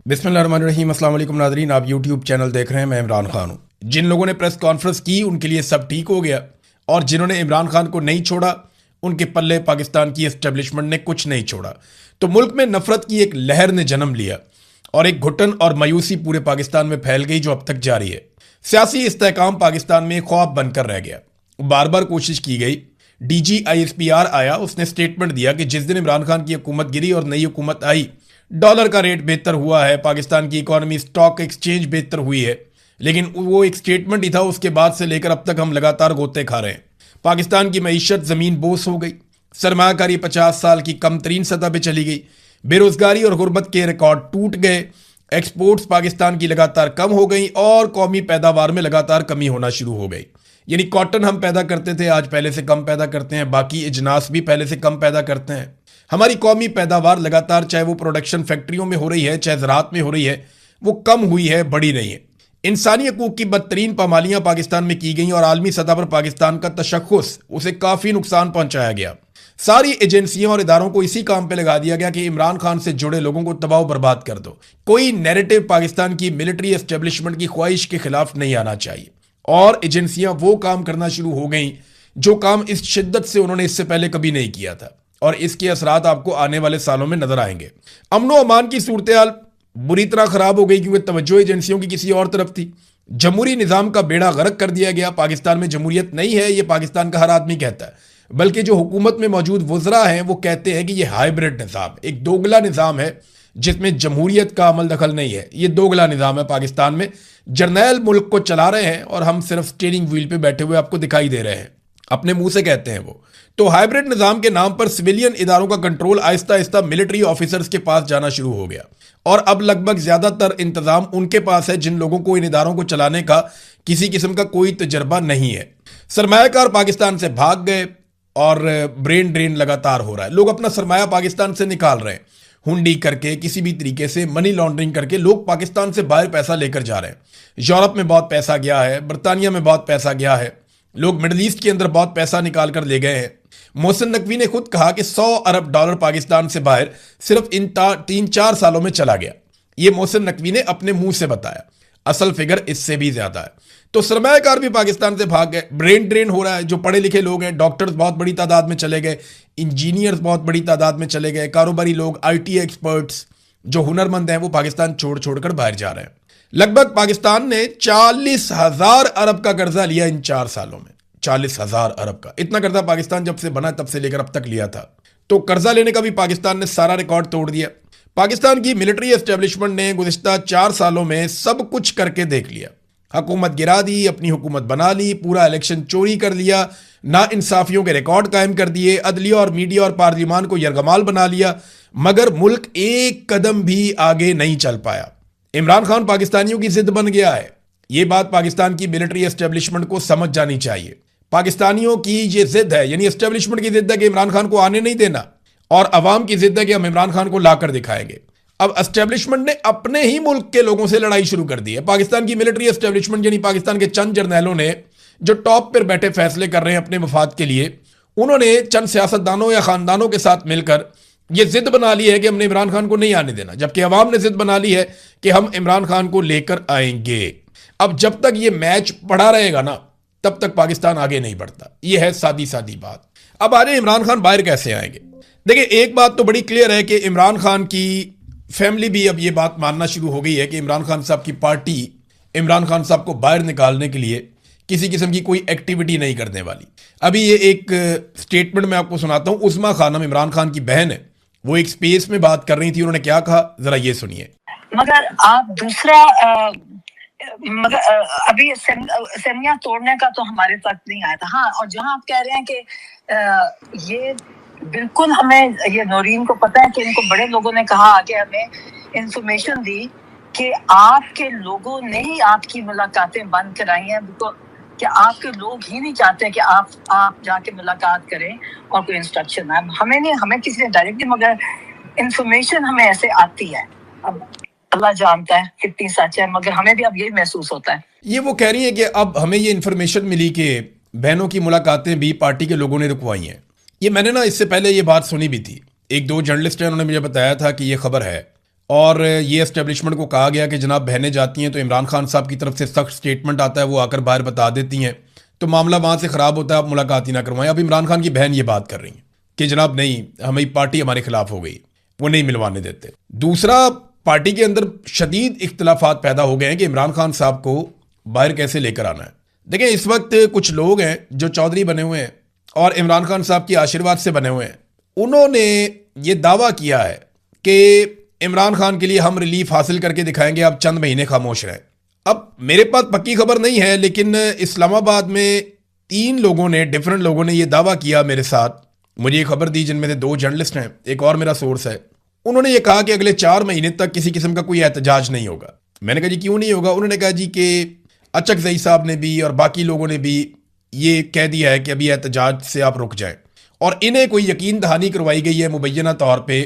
बिस्मिल्लाहिर्रहमानिर्रहीम। अस्सलाम वालेकुम नाज़रीन, आप यूट्यूब चैनल देख रहे हैं। मैं इमरान खान हूँ। जिन लोगों ने प्रेस कॉन्फ्रेंस की उनके लिए सब ठीक हो गया, और जिन्होंने इमरान खान को नहीं छोड़ा उनके पल्ले पाकिस्तान की एस्टेब्लिशमेंट ने कुछ नहीं छोड़ा। तो मुल्क में नफरत की एक लहर ने जन्म लिया और एक घुटन और मायूसी पूरे पाकिस्तान में फैल गई, जो अब तक जारी है। सियासी इस्तेहकाम पाकिस्तान में ख्वाब बनकर रह गया। बार बार कोशिश की गई। DGISPR आया, उसने स्टेटमेंट दिया कि जिस दिन इमरान खान की हुकूमत गिरी और नई हुकूमत आई, डॉलर का रेट बेहतर हुआ है, पाकिस्तान की इकोनॉमी, स्टॉक एक्सचेंज बेहतर हुई है। लेकिन वो एक स्टेटमेंट ही था। उसके बाद से लेकर अब तक हम लगातार गोते खा रहे हैं। पाकिस्तान की मईशत जमीन बोस हो गई, सरमाकारी 50 साल की कम तरीन सतह पर चली गई, बेरोजगारी और गुर्बत के रिकॉर्ड टूट गए, एक्सपोर्ट्स पाकिस्तान की लगातार कम हो गई और कौमी पैदावार में लगातार कमी होना शुरू हो गई। यानी कॉटन हम पैदा करते थे, आज पहले से कम पैदा करते हैं। बाकी इजनास भी पहले से कम पैदा करते हैं। हमारी कौमी पैदावार लगातार, चाहे वो प्रोडक्शन फैक्ट्रियों में हो रही है, चाहे ज़राअत में हो रही है, वो कम हुई है, बढ़ी नहीं है। इंसानी हकूक की बदतरीन पामालियां पाकिस्तान में की गई और आलमी सतह पर पाकिस्तान का तशख्खुस, उसे काफ़ी नुकसान पहुंचाया गया। सारी एजेंसियों और इदारों को इसी काम पे लगा दिया गया कि इमरान खान से जुड़े लोगों को तबाह बर्बाद कर दो। कोई नैरेटिव पाकिस्तान की मिलिट्री एस्टेब्लिशमेंट की ख्वाहिश के खिलाफ नहीं आना चाहिए। और एजेंसियां वो काम करना शुरू हो गई जो काम इस शिद्दत से उन्होंने इससे पहले कभी नहीं किया था, और इसके असरात आपको आने वाले सालों में नजर आएंगे। अमनो अमान की सूरत हाल बुरी तरह खराब हो गई, क्योंकि तवज्जो एजेंसियों की किसी और तरफ थी। जमहूरी निज़ाम का बेड़ा गर्क कर दिया गया। पाकिस्तान में जमहूरियत नहीं है, ये पाकिस्तान का हर आदमी कहता है, बल्कि जो हुकूमत में मौजूद वज़रा हैं वो कहते हैं कि ये हाइब्रिड निज़ाम, एक दोगला निज़ाम है जिसमें जमहूरियत का अमल दखल नहीं है। ये दोगला निज़ाम है। पाकिस्तान में जर्नैल मुल्क को चला रहे हैं और हम सिर्फ स्टीयरिंग व्हील पे बैठे हुए आपको दिखाई दे रहे हैं। अपने मुंह से कहते हैं वो। तो हाइब्रिड निज़ाम के नाम पर सिविलियन इदारों का control Aahista Aahista military officers के पास जाना शुरू हो गया, और अब लगभग ज्यादातर इंतजाम उनके पास है जिन लोगों को इन इदारों को चलाने का किसी किस्म का कोई तजर्बा नहीं है। सरमायाकार पाकिस्तान से भाग गए और ब्रेन ड्रेन लगातार हो रहा है। लोग अपना सरमाया पाकिस्तान से निकाल रहे हैं, हुंडी करके, किसी भी तरीके से मनी लॉन्ड्रिंग करके लोग पाकिस्तान से बाहर पैसा लेकर जा रहे हैं। यूरोप में बहुत पैसा गया है, बरतानिया में बहुत पैसा गया है, लोग मिडल ईस्ट के अंदर बहुत पैसा निकाल कर ले गए हैं। मोहसिन नकवी ने खुद कहा कि $100 अरब पाकिस्तान से बाहर सिर्फ इन 3-4 सालों में चला गया। ये मोहसिन नकवी ने अपने मुंह से बताया। असल फिगर इससे भी ज्यादा है। तो सरमायाकार भी पाकिस्तान से भाग गए, ब्रेन ड्रेन हो रहा है। जो पढ़े लिखे लोग हैं, डॉक्टर्स बहुत बड़ी तादाद में चले गए, इंजीनियर्स बहुत बड़ी तादाद में चले गए, कारोबारी लोग, IT एक्सपर्ट्स, जो हुनरमंद हैं, वो पाकिस्तान छोड़ छोड़कर बाहर जा रहे हैं। लगभग पाकिस्तान ने 40,000 अरब का कर्जा लिया इन 4 सालों में। 40,000 अरब का, इतना कर्जा पाकिस्तान जब से बना तब से लेकर अब तक लिया था। तो कर्जा लेने का भी पाकिस्तान ने सारा रिकॉर्ड तोड़ दिया। पाकिस्तान की मिलिट्री एस्टेब्लिशमेंट ने गुज़िश्ता 4 सालों में सब कुछ करके देख लिया। हुकूमत गिरा दी, अपनी हुकूमत बना ली, पूरा इलेक्शन चोरी कर लिया, ना इंसाफियों के रिकॉर्ड कायम कर दिए, अदलिया और मीडिया और पार्लियामान को यरगमाल बना लिया, मगर मुल्क एक कदम भी आगे नहीं चल पाया। इमरान खान पाकिस्तानियों की जिद बन गया है। यह बात पाकिस्तान की मिलिट्री एस्टेब्लिशमेंट को समझ जानी चाहिए। पाकिस्तानियों की ये जिद है, यानी एस्टेब्लिशमेंट की जिद है कि इमरान खान को आने नहीं देना, और अवाम की जिद है कि हम इमरान खान को लाकर दिखाएंगे। अब एस्टेब्लिशमेंट ने अपने ही मुल्क के लोगों से लड़ाई शुरू कर दी है। पाकिस्तान की मिलिट्री एस्टेब्लिशमेंट, यानी पाकिस्तान के चंद जर्नैलों ने जो टॉप पर बैठे फैसले कर रहे हैं अपने मफाद के लिए, उन्होंने चंद सियासतदानों या खानदानों के साथ मिलकर यह जिद बना ली है कि हमने इमरान खान को नहीं आने देना, जबकि अवाम ने जिद बना ली है कि हम इमरान खान को लेकर आएंगे। अब जब तक यह मैच पड़ा रहेगा ना, तब तक पाकिस्तान आगे नहीं बढ़ता। यह है सादी सादी बात। अब आ रहे इमरान खान बाहर कैसे आएंगे। देखिए, एक बात तो बड़ी क्लियर है कि इमरान खान की फैमिली भी अब ये बात मानना शुरू हो गई है कि इमरान खान साहब की पार्टी इमरान खान साहब को बाहर निकालने के लिए किसी किस्म की कोई एक्टिविटी नहीं करने वाली। अभी ये एक स्टेटमेंट मैं आपको सुनाता हूं। उस्मा खानम, इमरान खान की बहन है, वो एक स्पेस में बात कर रही थी। उन्होंने क्या कहा, जरा ये सुनिए। मगर आप दूसरा अभी सेमिया तोड़ने का तो हमारे तक नहीं आया था। हाँ, और जहां आप कह रहे हैं कि ये बिल्कुल हमें, ये नौरीन को पता है कि इनको बड़े लोगों ने कहा कि हमें इंफॉर्मेशन दी कि आपके लोगों ने ही आपकी मुलाकातें बंद कराई हैं, कि आपके लोग ही नहीं चाहते कि आप जाके मुलाकात करें और कोई इंस्ट्रक्शन आए। हमें नहीं, हमें किसी ने डायरेक्टली, मगर इंफॉर्मेशन हमें ऐसे आती है। अब अल्लाह जानता है कितनी सच है, मगर हमें भी अब यही महसूस होता है। ये वो कह रही है कि अब हमें ये इंफॉर्मेशन मिली कि बहनों की मुलाकातें भी पार्टी के लोगों ने रुकवाई हैं। ये मैंने ना इससे पहले ये बात सुनी भी थी। 1-2 जर्नलिस्ट हैं, उन्होंने मुझे बताया था कि ये खबर है। और ये एस्टेब्लिशमेंट को कहा गया कि जनाब बहनें जाती हैं तो इमरान खान साहब की तरफ से सख्त स्टेटमेंट आता है, वो आकर बाहर बता देती हैं, तो मामला वहाँ से ख़राब होता है, आप मुलाकात ही ना करवाएं। अब इमरान खान की बहन ये बात कर रही हैं कि जनाब नहीं, हमारी पार्टी हमारे खिलाफ हो गई, वो नहीं मिलवाने देते। दूसरा, पार्टी के अंदर शदीद इख्तलाफात पैदा हो गए हैं कि इमरान खान साहब को बाहर कैसे लेकर आना है। देखिए, इस वक्त कुछ लोग हैं जो चौधरी बने हुए हैं और इमरान खान साहब के आशीर्वाद से बने हुए हैं, उन्होंने ये दावा किया है कि इमरान खान के लिए हम रिलीफ हासिल करके दिखाएंगे, आप चंद महीने खामोश रहें। अब मेरे पास पक्की खबर नहीं है, लेकिन इस्लामाबाद में 3 लोगों ने, डिफरेंट लोगों ने यह दावा किया मेरे साथ, मुझे ये खबर दी, जिनमें से 2 जर्नलिस्ट हैं, एक और मेरा सोर्स है। उन्होंने ये कहा कि अगले 4 महीने तक किसी किस्म का कोई एहतजाज नहीं होगा। मैंने कहा जी क्यों नहीं होगा? उन्होंने कहा जी कि अचकज़ई साहब ने भी और बाकी लोगों ने भी ये कह दिया है कि अभी एहतजाज से आप रुक जाएं, और इन्हें कोई यकीन दहानी करवाई गई है मुबैना तौर पे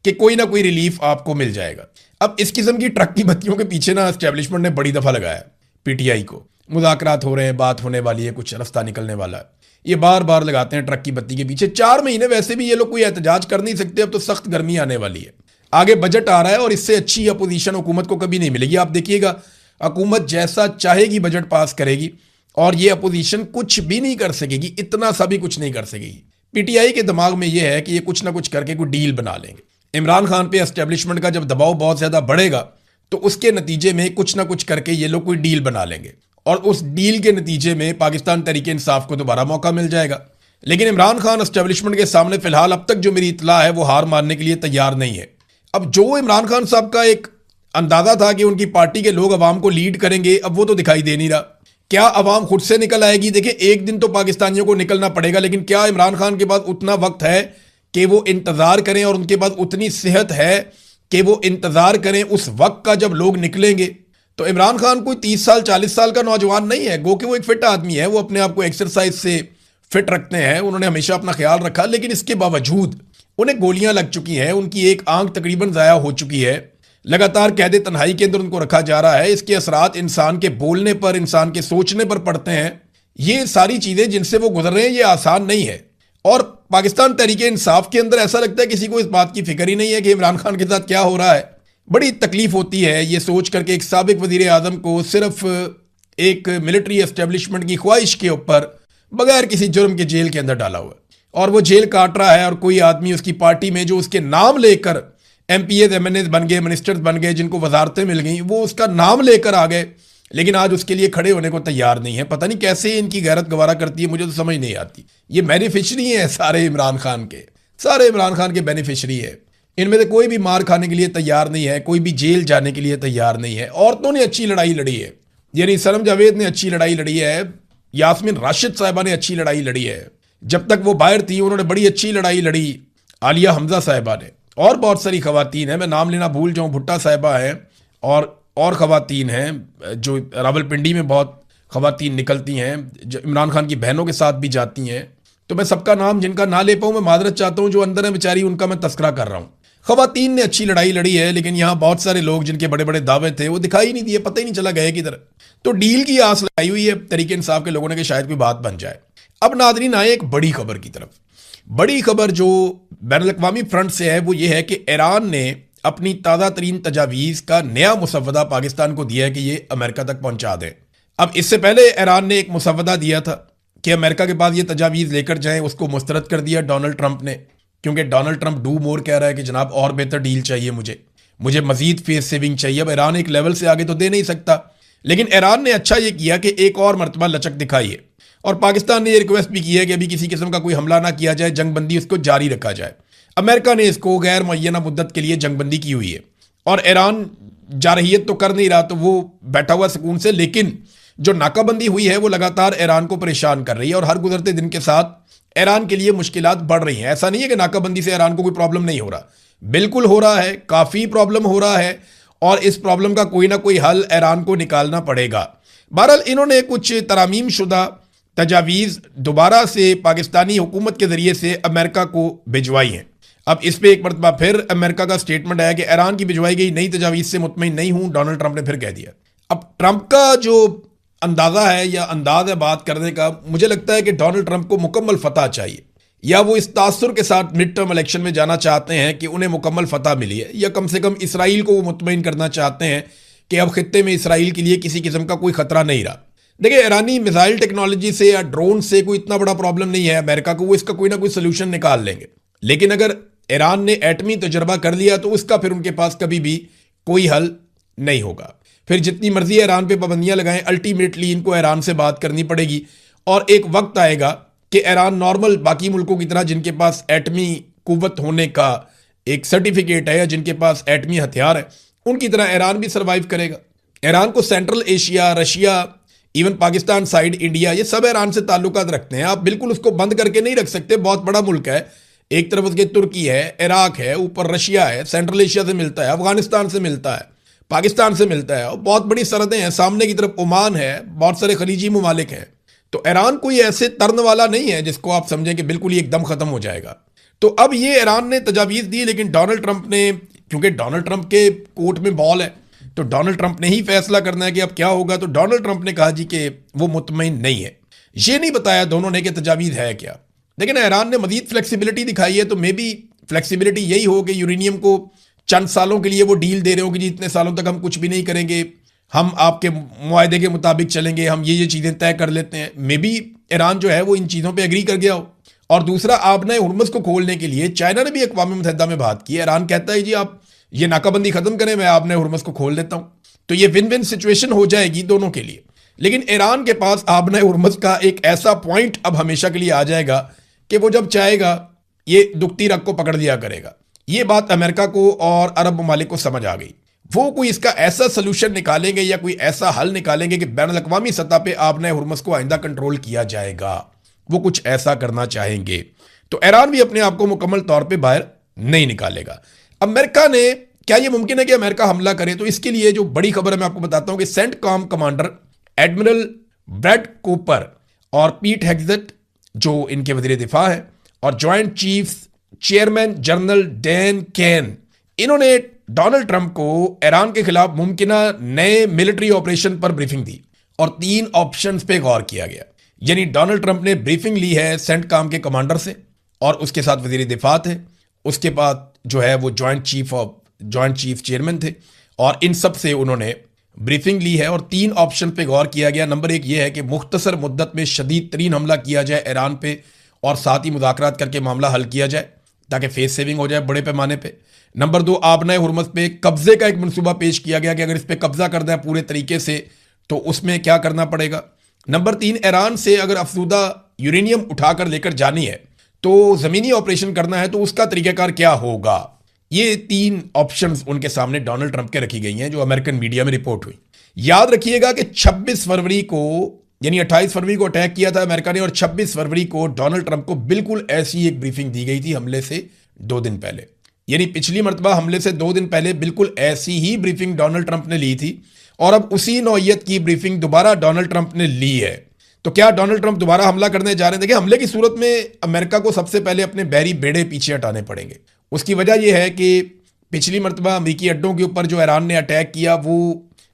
कि कोई ना कोई रिलीफ आपको मिल जाएगा। अब इस किस्म की ट्रक की बत्तियों के पीछे ना एस्टेब्लिशमेंट ने बड़ी दफ़ा लगाया, पीटीआई को मुज़ाकरात हो रहे हैं, बात होने वाली है, कुछ रास्ता निकलने वाला है, ये बार बार लगाते हैं ट्रक की बत्ती के पीछे। 4 महीने वैसे भी ये लोग कोई एहतजाज कर नहीं सकते, अब तो सख्त गर्मी आने वाली है, आगे बजट आ रहा है और इससे अच्छी अपोजिशन हुकूमत को कभी नहीं मिलेगी। आप देखिएगा, हुकूमत जैसा चाहेगी बजट पास करेगी और ये अपोजिशन कुछ भी नहीं कर सकेगी, इतना सा भी कुछ नहीं कर सकेगी। पीटीआई के दिमाग में ये है कि ये कुछ ना कुछ करके कोई डील बना लेंगे। इमरान खान पे एस्टेब्लिशमेंट का जब दबाव बहुत ज्यादा बढ़ेगा तो उसके नतीजे में कुछ ना कुछ करके ये लोग कोई डील बना लेंगे और उस डील के नतीजे में पाकिस्तान तहरीके इंसाफ को दोबारा मौका मिल जाएगा। लेकिन इमरान खान एस्टेब्लिशमेंट के सामने फिलहाल अब तक जो मेरी इत्तला है वो हार मानने के लिए तैयार नहीं है। अब जो इमरान खान साहब का एक अंदाजा था कि उनकी पार्टी के लोग अवाम को लीड करेंगे, अब वो तो दिखाई दे नहीं रहा। क्या अवाम खुद से निकल आएगी? देखिए, एक दिन तो पाकिस्तानियों को निकलना पड़ेगा, लेकिन क्या इमरान खान के पास उतना वक्त है कि वो इंतजार करें और उनके पास उतनी सेहत है कि वो इंतजार करें उस वक्त का जब लोग निकलेंगे? तो इमरान खान कोई 30 साल 40 साल का नौजवान नहीं है, गो कि वो एक फिट आदमी है, वो अपने आप को एक्सरसाइज से फिट रखते हैं, उन्होंने हमेशा अपना ख्याल रखा, लेकिन इसके बावजूद उन्हें गोलियां लग चुकी हैं, उनकी एक आंख तकरीबन ज़ाया हो चुकी है, लगातार कैद तन्हाई के अंदर उनको रखा जा रहा है। इसके असरात इंसान के बोलने पर, इंसान के सोचने पर पड़ते हैं। ये सारी चीज़ें जिनसे वो गुजर रहे हैं ये आसान नहीं है। और पाकिस्तान तहरीके इंसाफ के अंदर ऐसा लगता है किसी को इस बात की फिक्र ही नहीं है कि इमरान खान के साथ क्या हो रहा है। बड़ी तकलीफ होती है ये सोच करके एक साबिक वजीर आजम को सिर्फ एक मिलिट्री एस्टेब्लिशमेंट की ख्वाहिश के ऊपर बगैर किसी जुर्म के जेल के अंदर डाला हुआ है, और वो जेल काट रहा है, और कोई आदमी उसकी पार्टी में जो उसके नाम लेकर MPs MNAs बन गए, मिनिस्टर्स बन गए, जिनको वजारतें मिल गई, वो उसका नाम लेकर आ गए, लेकिन आज उसके लिए खड़े होने को तैयार नहीं है। पता नहीं कैसे इनकी गैरत गवारा करती है, मुझे तो समझ नहीं आती। ये बेनिफिशरी है सारे इमरान खान के, सारे इमरान खान के बेनिफिशरी है। इनमें से कोई भी मार खाने के लिए तैयार नहीं है, कोई भी जेल जाने के लिए तैयार नहीं है। औरतों ने अच्छी लड़ाई लड़ी है, यानी सनम जावेद ने अच्छी लड़ाई लड़ी है, यास्मीन राशिद साहिबा ने अच्छी लड़ाई लड़ी है, जब तक वो बाहर थी उन्होंने बड़ी अच्छी लड़ाई लड़ी, आलिया हमजा साहिबा ने, और बहुत सारी खवातीन हैं, मैं नाम लेना भूल जाऊं, भुट्टा साहिबा हैं, और खवातीन हैं जो रावलपिंडी में बहुत खवातीन निकलती हैं, जो इमरान खान की बहनों के साथ भी जाती हैं। तो मैं सबका नाम जिनका ना ले पाऊँ मैं मादरत चाहता हूँ, जो अंदर है बेचारी उनका मैं तस्करा कर रहा हूँ। खवातीन ने अच्छी लड़ाई लड़ी है, लेकिन यहाँ बहुत सारे लोग जिनके बड़े बड़े दावे थे वो दिखाई नहीं दिए, पता ही नहीं चला गए किधर। तो डील की आस लगाई हुई है तहरीके इंसाफ के लोगों ने कि शायद कोई बात बन जाए। अब नादरीन आए एक बड़ी खबर की तरफ। बड़ी खबर जो बैनुल-अक़वामी फ्रंट से है वो ये है कि ईरान ने अपनी ताज़ा तरीन तजावीज़ का नया मुसव्वदा पाकिस्तान को दिया है कि ये अमेरिका तक पहुंचा दें। अब इससे पहले ईरान ने एक मुसव्वदा दिया था कि अमेरिका के पास ये तजावीज़ लेकर जाएं, उसको मुस्तरद कर दिया डोनाल्ड ट्रंप ने, क्योंकि डोनाल्ड ट्रंप डू मोर कह रहा है कि जनाब और बेहतर डील चाहिए, मुझे मजीद फेस सेविंग चाहिए। अब ईरान एक लेवल से आगे तो दे नहीं सकता, लेकिन ईरान ने अच्छा ये किया कि एक और मरतबा लचक दिखाई है, और पाकिस्तान ने ये रिक्वेस्ट भी की है कि अभी किसी किस्म का कोई हमला ना किया जाए, जंगबंदी उसको जारी रखा जाए। अमेरिका ने इसको गैर मुअय्यना मुद्दत के लिए जंगबंदी की हुई है, और ईरान जारहियत तो कर नहीं रहा, तो वो बैठा हुआ सुकून से, लेकिन जो नाकाबंदी हुई है वो लगातार ईरान को परेशान कर रही है, और हर गुजरते दिन के साथ ईरान के लिए मुश्किलात बढ़ रही हैं। ऐसा नहीं है कि नाकाबंदी से ईरान को कोई प्रॉब्लम नहीं हो रहा, बिल्कुल हो रहा है, काफ़ी प्रॉब्लम हो रहा है, और इस प्रॉब्लम का कोई ना कोई हल ईरान को निकालना पड़ेगा। बहरहाल इन्होंने कुछ तरामीम शुदा तजावीज़ दोबारा से पाकिस्तानी हुकूमत के ज़रिए से अमेरिका को भिजवाई हैं। अब इस पर एक मरतबा फिर अमेरिका का स्टेटमेंट आया कि ईरान की भिजवाई गई नई तजावीज़ से मुतमईन नहीं हूं, डोनाल्ड ट्रंप ने फिर कह दिया। अब ट्रंप का जो अंदाज़ा है या अंदाज़ है बात करने का, मुझे लगता है कि डोनाल्ड ट्रंप को मुकम्मल फतह चाहिए। या वो इस तासुर के साथ मिड टर्म इलेक्शन में जाना चाहते हैं कि उन्हें मुकम्मल फतह मिली है, या कम से कम इसराइल को वो मुतमईन करना चाहते हैं कि अब खित्ते में इसराइल के लिए किसी किस्म का कोई खतरा नहीं रहा। देखिए, ईरानी मिसाइल टेक्नोलॉजी से या ड्रोन से कोई इतना बड़ा प्रॉब्लम नहीं है अमेरिका को, वो इसका कोई ना कोई सोल्यूशन निकाल लेंगे। लेकिन अगर ईरान ने एटमी तजर्बा कर लिया तो उसका फिर उनके पास कभी भी कोई हल नहीं होगा। फिर जितनी मर्जी ईरान पे पाबंदियां लगाएं, अल्टीमेटली इनको ईरान से बात करनी पड़ेगी और एक वक्त आएगा कि ईरान नॉर्मल बाकी मुल्कों की तरह जिनके पास एटमी कुव्वत होने का एक सर्टिफिकेट है या जिनके पास एटमी हथियार है, उनकी तरह ईरान भी सर्वाइव करेगा। ईरान को central Asia, Russia, even Pakistan side, India, ये सब ईरान से ताल्लुकात रखते हैं। आप बिल्कुल उसको बंद करके नहीं रख सकते। बहुत बड़ा मुल्क है, एक तरफ उसके तुर्की है, इराक है, ऊपर रशिया है, सेंट्रल एशिया से मिलता है, अफगानिस्तान से मिलता है, पाकिस्तान से मिलता है, और बहुत बड़ी सरहदें हैं। सामने की तरफ ओमान है, बहुत सारे खलीजी ममालिक हैं। तो ईरान कोई ऐसे तर्न वाला नहीं है जिसको आप समझें कि बिल्कुल ही एकदम खत्म हो जाएगा। तो अब ये ईरान ने तजावीज़ दी, लेकिन डोनाल्ड ट्रंप ने, क्योंकि डोनाल्ड ट्रंप के कोर्ट में बॉल है, तो डोनाल्ड ट्रंप ने ही फैसला करना है कि अब क्या होगा। तो डोनाल्ड ट्रंप ने कहा जी कि वो मुतमईन नहीं है। ये नहीं बताया दोनों ने कि तजावीज़ है क्या। लेकिन ईरान ने मजीद फ्लेक्सिबिलिटी दिखाई है, तो मे बी फ्लेक्सिबिलिटी यही हो कि यूरेनियम को चंद सालों के लिए वो डील दे रहे हो कि जी इतने सालों तक हम कुछ भी नहीं करेंगे, हम आपके मुआहदे के मुताबिक चलेंगे, हम ये चीज़ें तय कर लेते हैं। मे बी ईरान जो है वो इन चीज़ों पे एग्री कर गया हो। और दूसरा, आबना हुर्मुज़ को खोलने के लिए चाइना ने भी अक़वाम मुत्तहिदा में बात की है। ईरान कहता है जी आप ये नाकाबंदी ख़त्म करें, मैं आबना हुर्मुज़ को खोल देता हूँ। तो ये विन विन सिचुएशन हो जाएगी दोनों के लिए। लेकिन ईरान के पास आबना हुर्मुज़ का एक ऐसा पॉइंट अब हमेशा के लिए आ जाएगा कि वो जब चाहेगा ये दुखती रग को पकड़ लिया करेगा। ये बात अमेरिका को और अरब ममालिक को समझ आ गई। वो कोई इसका ऐसा सोल्यूशन निकालेंगे या कोई ऐसा हल निकालेंगे कि बैनुल अक़वामी सतह पे आबना हुर्मुज़ को आइंदा कंट्रोल किया जाएगा। वो कुछ ऐसा करना चाहेंगे तो ईरान भी अपने आप को मुकम्मल तौर पे बाहर नहीं निकालेगा। अमेरिका ने, क्या ये मुमकिन है कि अमेरिका हमला करे? तो इसके लिए जो बड़ी खबर है मैं आपको बताता हूं कि CENTCOM commander admiral Brad Cooper और पीट हेग्जेट, जो इनके वजीर दिफा है, और joint chiefs chairman general Dan can, इन्होंने डोनाल्ड ट्रंप को ईरान के खिलाफ मुमकिन नए मिलिट्री ऑपरेशन पर ब्रीफिंग दी और 3 ऑप्शंस पे गौर किया गया। यानी डोनाल्ड ट्रंप ने ब्रीफिंग ली है सेंटकॉम के कमांडर से, और उसके साथ वजीर दिफा थे, उसके बाद जो है वो ज्वाइंट चीफ चेयरमैन थे, और इन सब से उन्होंने ब्रीफिंग ली है और 3 ऑप्शन पे गौर किया गया। नंबर 1 ये है कि मुख्तसर मुद्दत में शदीद तरीन हमला किया जाए ईरान पे, और साथ ही मुज़ाकरात करके मामला हल किया जाए ताकि फेस सेविंग हो जाए बड़े पैमाने पे। नंबर 2, आबना हुर्मुज़ पे कब्जे का एक मनसूबा पेश किया गया कि अगर इस पे कब्जा करना है पूरे तरीके से तो उसमें क्या करना पड़ेगा। नंबर 3, ईरान से अगर अफसूदा यूरेनियम उठाकर लेकर जानी है तो ज़मीनी ऑपरेशन करना है तो उसका तरीक़ाकार क्या होगा। ये 3 ऑप्शंस उनके सामने डोनाल्ड ट्रंप के रखी गई हैं, जो अमेरिकन मीडिया में रिपोर्ट हुई। याद रखिएगा कि 26 फरवरी को, यानी 28 फरवरी को अटैक किया था अमेरिका ने, और 26 फरवरी को डोनाल्ड ट्रंप को बिल्कुल ऐसी एक ब्रीफिंग दी गई थी हमले से 2 दिन पहले। यानी पिछली मरतबा हमले से 2 दिन पहले बिल्कुल ऐसी ही ब्रीफिंग डोनाल्ड ट्रंप ने ली थी, और अब उसी नौइयत की ब्रीफिंग दोबारा डोनाल्ड ट्रंप ने ली है। तो क्या डोनाल्ड ट्रंप दोबारा हमला करने जा रहे हैं? देखिए, हमले की सूरत में अमेरिका को सबसे पहले अपने बहरी बेड़े पीछे हटाने पड़ेंगे। उसकी वजह यह है कि पिछली मरतबा अमेरिकी अड्डों के ऊपर जो ईरान ने अटैक किया वो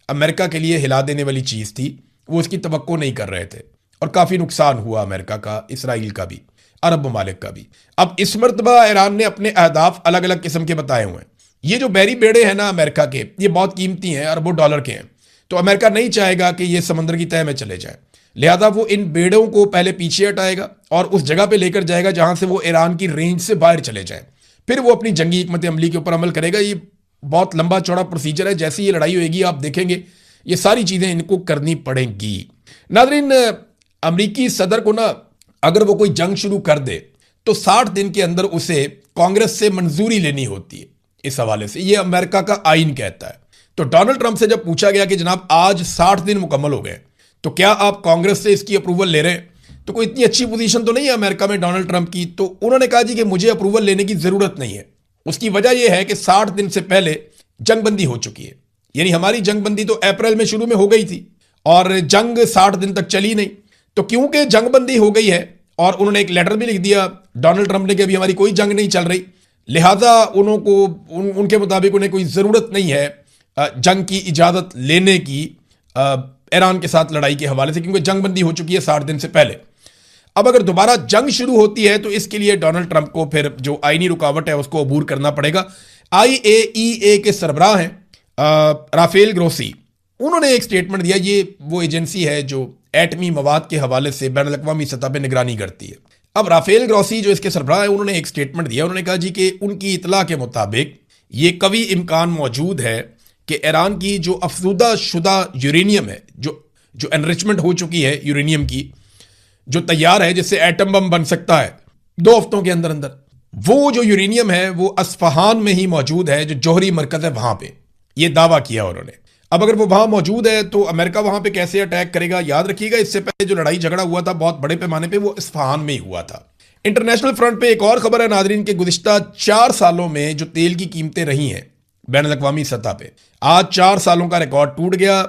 अमेरिका के लिए हिला देने वाली चीज़ थी, वो उसकी तवक्को नहीं कर रहे थे, और काफ़ी नुकसान हुआ अमेरिका का, इसराइल का भी, अरब ममालिक का भी। अब इस मरतबा ईरान ने अपने अहदाफ अलग अलग किस्म के बताए हुए हैं। ये जो बहरी बेड़े हैं ना अमेरिका के, ये बहुत कीमती हैं, अरबों डॉलर के हैं। तो अमेरिका नहीं चाहेगा कि ये समंदर की तह में चले जाए, लिहाजा वो इन बेड़ों को पहले पीछे हटाएगा और उस जगह पे लेकर जाएगा जहां से वो ईरान की रेंज से बाहर चले जाए। फिर वो अपनी जंगी हिकमत अमली के ऊपर अमल करेगा। ये बहुत लंबा चौड़ा प्रोसीजर है। जैसे ये लड़ाई होगी आप देखेंगे ये सारी चीज़ें इनको करनी पड़ेंगी। नाज़रीन, अमरीकी सदर को ना अगर वो कोई जंग शुरू कर दे तो 60 दिन के अंदर उसे कांग्रेस से मंजूरी लेनी होती है। इस हवाले से ये अमेरिका का आइन कहता है। तो डोनाल्ड ट्रंप से जब पूछा गया कि जनाब आज 60 दिन मुकम्मल हो गए तो क्या आप कांग्रेस से इसकी अप्रूवल ले रहे हैं, तो कोई इतनी अच्छी पोजीशन तो नहीं है अमेरिका में डोनाल्ड ट्रंप की। तो उन्होंने कहा जी कि मुझे अप्रूवल लेने की जरूरत नहीं है। उसकी वजह यह है कि 60 दिन से पहले जंगबंदी हो चुकी है। यानी हमारी जंगबंदी तो अप्रैल में शुरू में हो गई थी और जंग 60 दिन तक चली नहीं। तो क्योंकि जंगबंदी हो गई है और उन्होंने एक लेटर भी लिख दिया डोनाल्ड ट्रंप ने कि अभी हमारी कोई जंग नहीं चल रही, लिहाजा उनके मुताबिक उन्हें कोई ज़रूरत नहीं है जंग की इजाज़त लेने की ईरान के साथ लड़ाई के हवाले से, क्योंकि जंगबंदी हो चुकी है 60 दिन से पहले। अब अगर दोबारा जंग शुरू होती है तो इसके लिए डोनाल्ड ट्रंप को फिर जो आईनी रुकावट है उसको अबूर करना पड़ेगा। IAEA के सरबराह हैं राफेल ग्रोसी, उन्होंने एक स्टेटमेंट दिया। ये वो एजेंसी है जो एटमी मवाद के हवाले से बैन अवी सतह पर निगरानी करती है। अब राफेल ग्रोसी जो इसके सरबराह है, उन्होंने एक स्टेटमेंट दिया। उन्होंने कहा जी कि उनकी इतला के मुताबिक ये कभी इम्कान मौजूद है कि ईरान की जो अफजूदा शुदा यूरेनियम है, जो एनरिचमेंट हो चुकी है यूरेनियम की, जो तैयार है जिससे एटम बम बन सकता है 2 हफ्तों के अंदर अंदर, वो जो यूरेनियम है वो अस्फहान में ही मौजूद है, जो जौहरी मरकज है वहां पे। ये दावा किया उन्होंने। अब अगर वो वहां मौजूद है तो अमेरिका वहां पे कैसे अटैक करेगा? याद रखिएगा, इससे पहले जो लड़ाई झगड़ा हुआ था बहुत बड़े पैमाने पे, वो इस्फहान में ही हुआ था। इंटरनेशनल फ्रंट पे एक और खबर है नादरीन के गुज़िश्ता 4 सालों में जो तेल की कीमतें रही हैं बैन अवी सतह पे, आज 4 सालों का रिकॉर्ड टूट गया।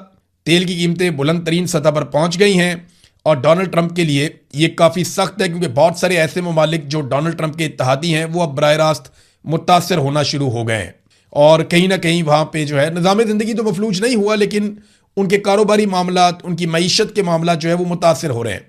तेल की कीमतें बुलंद तरीन सतह पर पहुंच गई हैं और डोनाल्ड ट्रंप के लिए ये काफ़ी सख्त है, क्योंकि बहुत सारे ऐसे ममालिक जो डोनाल्ड ट्रंप के इत्तेहादी हैं वो अब बराह रास्त मुतासर होना शुरू हो गए हैं और कहीं ना कहीं वहां पे जो है निज़ाम ज़िंदगी तो मफलूज नहीं हुआ, लेकिन उनके कारोबारी मामला, उनकी मईशत के मामला जो है वो मुतासर हो रहे हैं।